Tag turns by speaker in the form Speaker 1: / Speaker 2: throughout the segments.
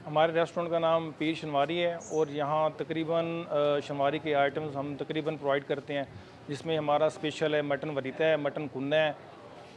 Speaker 1: हमारे रेस्टोरेंट का नाम पीर शनवारी है और यहाँ तकरीबन शनवारी के आइटम्स हम तकरीबन प्रोवाइड करते हैं, जिसमें हमारा स्पेशल है मटन वरीता है, मटन कुन्ना है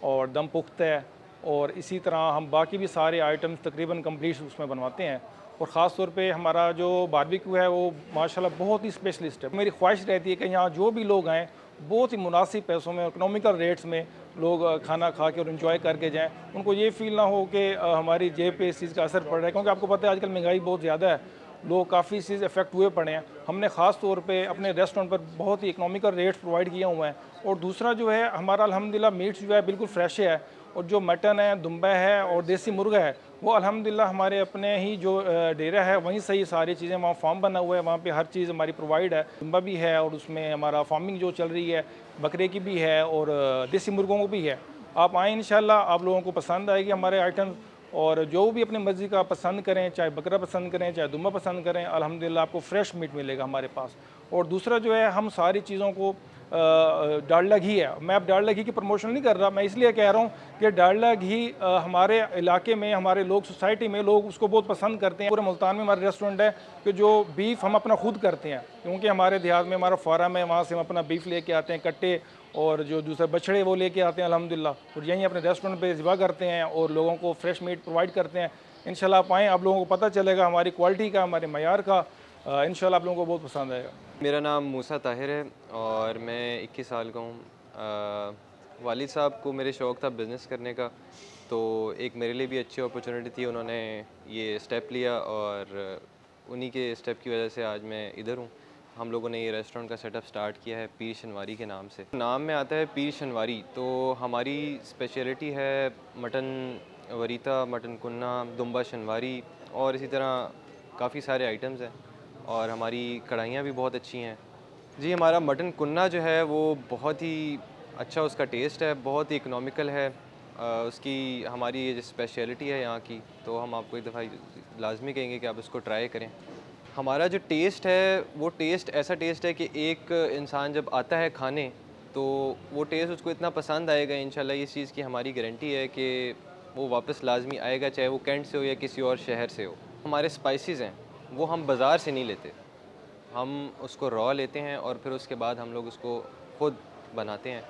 Speaker 1: और दम पुख्त है। और इसी तरह हम बाकी भी सारे आइटम्स तकरीबन कंप्लीट उसमें बनवाते हैं। और ख़ास तौर पे हमारा जो बारबेक्यू है वो माशाल्लाह बहुत ही स्पेशलिस्ट है। मेरी ख्वाहिश रहती है कि यहाँ जो भी लोग आएँ बहुत ही मुनासिब पैसों में, इकोनॉमिकल रेट्स में लोग खाना खा के और इन्जॉय करके जाएँ। उनको ये फ़ील ना हो कि हमारी जेब पे इस चीज़ का असर पड़ रहा है, क्योंकि आपको पता है आजकल महंगाई बहुत ज़्यादा है, लोग काफ़ी इस चीज़ इफ़ेक्ट हुए पड़े हैं। हमने ख़ास तौर पे अपने रेस्टोरेंट पर बहुत ही इकोनॉमिकल रेट्स प्रोवाइड किए हुए हैं। और दूसरा जो है हमारा अल्हम्दुलिल्लाह मीट्स जो है बिल्कुल फ्रेश है, और जो मटन है, दुम्बा है और देसी मुर्गा है वो अल्हम्दुलिल्लाह हमारे अपने ही जो डेरा है वहीं से ही सारी चीज़ें, वहाँ फार्म बना हुआ है, वहाँ पे हर चीज़ हमारी प्रोवाइड है। दुम्बा भी है और उसमें हमारा फार्मिंग जो चल रही है बकरे की भी है और देसी मुर्गों को भी है। आप आएँ इंशाल्लाह, आप लोगों को पसंद आएगी हमारे आइटम्स। और जो भी अपनी मर्ज़ी का पसंद करें, चाहे बकरा पसंद करें, चाहे दुम्बा पसंद करें, अल्हम्दुलिल्लाह आपको फ्रेश मीट मिलेगा हमारे पास। और दूसरा जो है हम सारी चीज़ों को डालडा घी है, मैं अब डालडा घी की प्रमोशन नहीं कर रहा, मैं इसलिए कह रहा हूँ कि डालडा घी हमारे इलाके में, हमारे लोग, सोसाइटी में लोग उसको बहुत पसंद करते हैं। पूरे मुल्तान में हमारे रेस्टोरेंट है कि जो बीफ हम अपना खुद करते हैं, क्योंकि हमारे देहात में हमारा फार्म है, वहाँ से हम अपना बीफ लेके आते हैं कट्टे, और जो दूसरे बछड़े वो लेके आते हैं अल्हम्दुलिल्लाह, और यहीं अपने रेस्टोरेंट पे ज़िबा करते हैं और लोगों को फ्रेश मीट प्रोवाइड करते हैं। इंशाल्लाह आप आएँ, आप लोगों को पता चलेगा हमारी क्वालिटी का, हमारे मयार का। इंशाल्लाह आप लोगों को बहुत पसंद आएगा।
Speaker 2: मेरा नाम मूसा ताहिर है और मैं 21 साल का हूँ। वालिद साहब को मेरे शौक़ था बिज़नेस करने का, तो एक मेरे लिए भी अच्छी अपॉर्चुनिटी थी, उन्होंने ये स्टेप लिया और उन्हीं के स्टेप की वजह से आज मैं इधर हूँ। हम लोगों ने ये रेस्टोरेंट का सेटअप स्टार्ट किया है पीर शनवारी के नाम से। नाम में आता है पीर शनवारी, तो हमारी स्पेशलिटी है मटन वरीता, मटन कुन्ना, दुम्बा शनवारी और इसी तरह काफ़ी सारे आइटम्स हैं, और हमारी कढ़ाइयाँ भी बहुत अच्छी हैं। जी, हमारा मटन कुन्ना जो है वो बहुत ही अच्छा उसका टेस्ट है, बहुत ही इकोनॉमिकल है। उसकी हमारी ये जो स्पेशलिटी है यहाँ की, तो हम आपको एक दफ़ा लाज़मी कहेंगे कि आप इसको ट्राई करें। हमारा जो टेस्ट है वो टेस्ट ऐसा टेस्ट है कि एक इंसान जब आता है खाने, तो वो टेस्ट उसको इतना पसंद आएगा इंशाल्लाह, इस चीज़ की हमारी गारंटी है कि वो वापस लाज़मी आएगा, चाहे वो कैंट से हो या किसी और शहर से हो। हमारे स्पाइसेस हैं वो हम बाज़ार से नहीं लेते, हम उसको रॉ लेते हैं और फिर उसके बाद हम लोग उसको खुद बनाते हैं।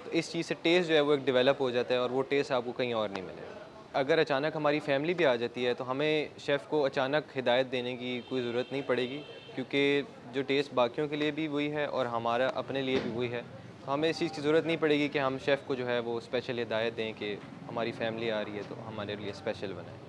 Speaker 2: तो इस चीज़ से टेस्ट जो है वो एक डेवलप हो जाता है और वो टेस्ट आपको कहीं और नहीं मिलेगा। अगर अचानक हमारी फैमिली भी आ जाती है तो हमें शेफ़ को अचानक हिदायत देने की कोई ज़रूरत नहीं पड़ेगी, क्योंकि जो टेस्ट बाकियों के लिए भी वही है और हमारा अपने लिए भी वही है। तो हमें इस चीज़ की ज़रूरत नहीं पड़ेगी कि हम शेफ़ को जो है वो स्पेशल हिदायत दें कि हमारी फैमिली आ रही है तो हमारे लिए स्पेशल बनाएँ।